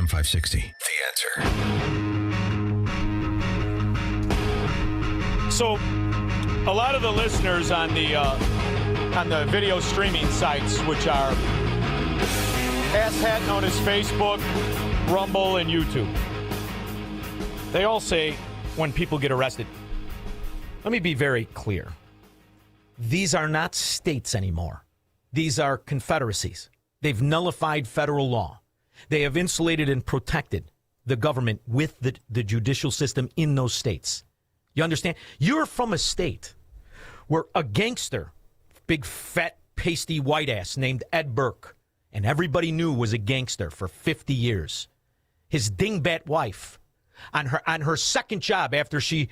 AM 560. The Answer. So, a lot of the listeners on the video streaming sites, which are asshat known as Facebook, Rumble, and YouTube, they all say when people get arrested. Let me be very clear. These are not states anymore. These are confederacies. They've nullified federal law. They have insulated and protected the government with the judicial system in those states. You understand? You're from a state where a gangster, big, fat, pasty white ass named Ed Burke, and everybody knew was a gangster for 50 years. His dingbat wife, on her second job after she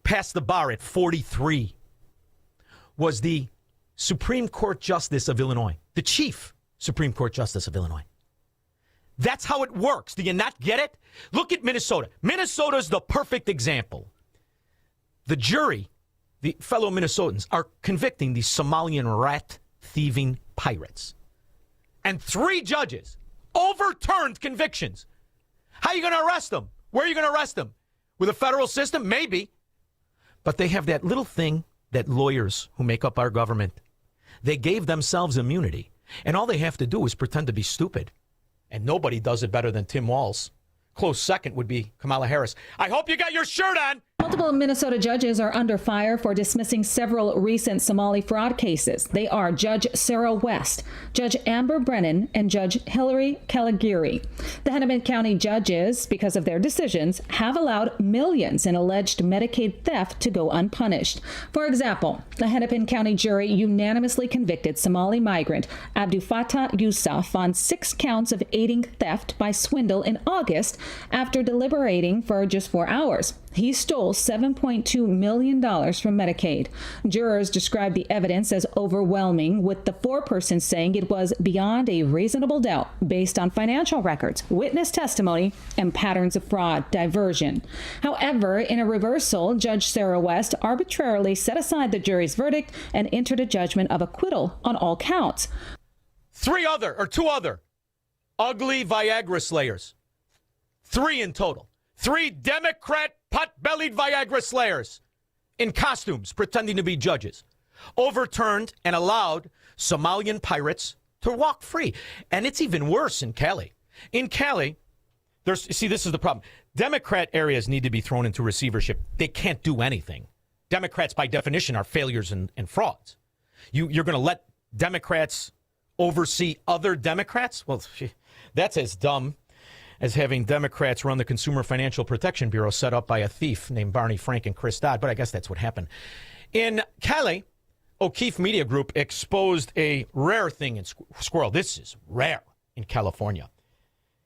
passed the bar at 43, was the Supreme Court Justice of Illinois, the chief Supreme Court Justice of Illinois. That's how it works. Do you not get it? Look at Minnesota. Minnesota's the perfect example. The jury, the fellow Minnesotans, are convicting these Somalian rat-thieving pirates. And 3 judges overturned convictions. How are you going to arrest them? Where are you going to arrest them? With a federal system? Maybe. But they have that little thing that lawyers who make up our government, they gave themselves immunity. And all they have to do is pretend to be stupid. And nobody does it better than Tim Walz. Close second would be Kamala Harris. I hope you got your shirt on. Multiple Minnesota judges are under fire for dismissing several recent Somali fraud cases. They are Judge Sarah West, Judge Amber Brennan, and Judge Hillary Calagiri. The Hennepin County judges, because of their decisions, have allowed millions in alleged Medicaid theft to go unpunished. For example, the Hennepin County jury unanimously convicted Somali migrant Abdul Fattah Yusuf on 6 counts of aiding theft by swindle in August after deliberating for just 4 hours. He stole $7.2 million from Medicaid. Jurors described the evidence as overwhelming, with the foreperson saying it was beyond a reasonable doubt based on financial records, witness testimony, and patterns of fraud diversion. However, in a reversal, Judge Sarah West arbitrarily set aside the jury's verdict and entered a judgment of acquittal on all counts. 2 other ugly Viagra slayers. 3 in total. 3 Democrat pot-bellied Viagra slayers in costumes pretending to be judges overturned and allowed Somalian pirates to walk free. And it's even worse in Cali. In Cali, this is the problem. Democrat areas need to be thrown into receivership. They can't do anything. Democrats, by definition, are failures and frauds. You're going to let Democrats oversee other Democrats? Well, that's as dumb as having Democrats run the Consumer Financial Protection Bureau set up by a thief named Barney Frank and Chris Dodd, but I guess that's what happened. In Cali, O'Keefe Media Group exposed a rare thing in Squirrel. This is rare in California.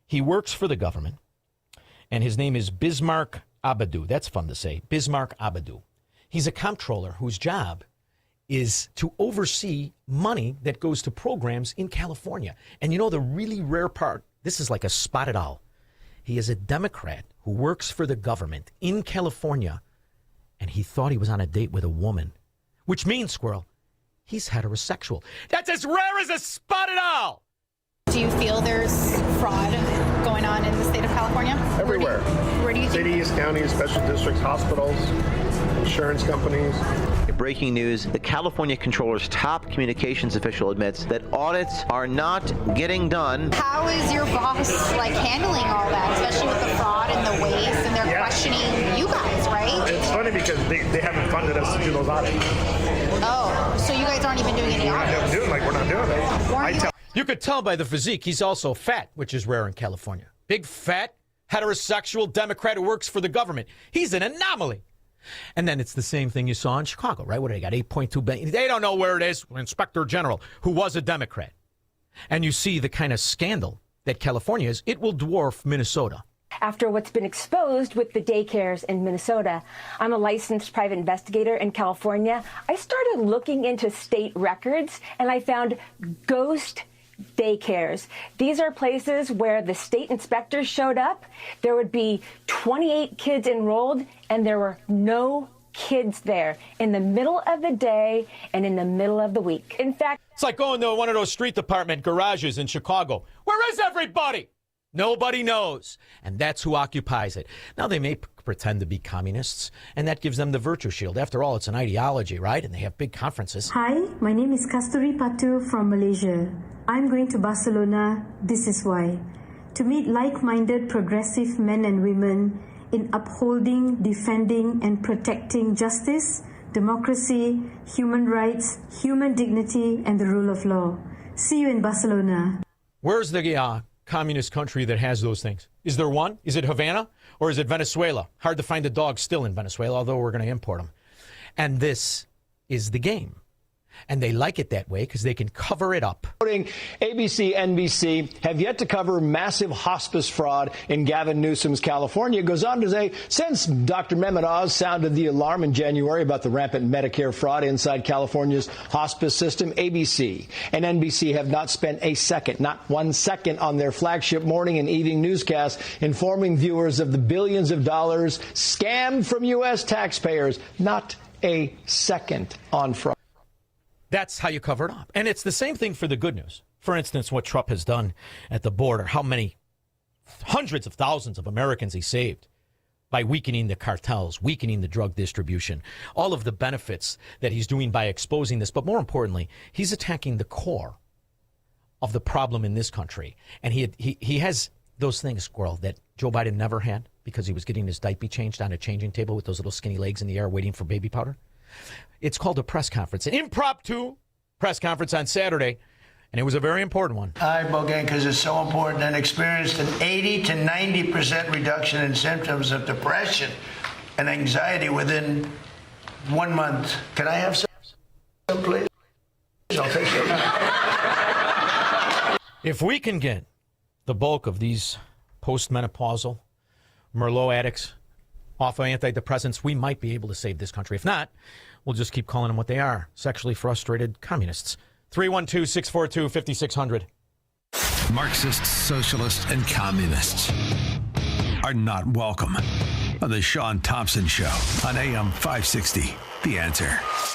He works for the government, and his name is Bismarck Abadou. That's fun to say, Bismarck Abadou. He's a comptroller whose job is to oversee money that goes to programs in California. And you know the really rare part? This is like a spotted owl. He is a Democrat who works for the government in California, and he thought he was on a date with a woman, which means, Squirrel, he's heterosexual. That's as rare as a spotted owl. Do you feel there's fraud going on in the state of California? Everywhere. Where do you think? Cities, counties, special districts, hospitals, insurance companies. Breaking news, the California Controller's top communications official admits that audits are not getting done. How is your boss handling all that, especially with the fraud and the waste, and they're questioning you guys, right? It's funny because they haven't funded us to do those audits. Oh, so you guys aren't even doing any audits? We're not doing it. You could tell by the physique he's also fat, which is rare in California. Big, fat, heterosexual Democrat who works for the government. He's an anomaly. And then it's the same thing you saw in Chicago, right? What do they got? $8.2 billion. They don't know where it is. Inspector General, who was a Democrat. And you see the kind of scandal that California is. It will dwarf Minnesota. After what's been exposed with the daycares in Minnesota, I'm a licensed private investigator in California. I started looking into state records, and I found ghost daycares. These are places where the state inspectors showed up. There would be 28 kids enrolled, and there were no kids there in the middle of the day and in the middle of the week. In fact, it's like going to one of those street department garages in Chicago. Where is everybody? Nobody knows. And that's who occupies it. Now, they may pretend to be communists, and that gives them the virtue shield. After all, it's an ideology, right? And they have big conferences. Hi, my name is Kasturi Patu from Malaysia. I'm going to Barcelona. This is why. To meet like-minded progressive men and women in upholding, defending, and protecting justice, democracy, human rights, human dignity, and the rule of law. See you in Barcelona. Where's the communist country that has those things? Is there one? Is it Havana or is it Venezuela? Hard to find a dog still in Venezuela, although we're going to import them. And this is the game. And they like it that way because they can cover it up. ABC, NBC have yet to cover massive hospice fraud in Gavin Newsom's California. It goes on to say, since Dr. Mehmet Oz sounded the alarm in January about the rampant Medicare fraud inside California's hospice system, ABC and NBC have not spent a second, not 1 second, on their flagship morning and evening newscasts informing viewers of the billions of dollars scammed from U.S. taxpayers. Not a second on fraud. That's how you cover it up. And it's the same thing for the good news. For instance, what Trump has done at the border, how many hundreds of thousands of Americans he saved by weakening the cartels, weakening the drug distribution, all of the benefits that he's doing by exposing this. But more importantly, he's attacking the core of the problem in this country. And he has those things, Squirrel, that Joe Biden never had because he was getting his diaper changed on a changing table with those little skinny legs in the air waiting for baby powder. It's called a press conference, an impromptu press conference on Saturday, and it was a very important one. Ibogaine, because it's so important, and experienced an 80 to 90% reduction in symptoms of depression and anxiety within 1 month. Can I have some, please? I'll take some. If we can get the bulk of these postmenopausal Merlot addicts off of antidepressants, we might be able to save this country. If not, we'll just keep calling them what they are, sexually frustrated communists. 312-642-5600. Marxists, socialists, and communists are not welcome on the Sean Thompson Show on AM 560. The Answer.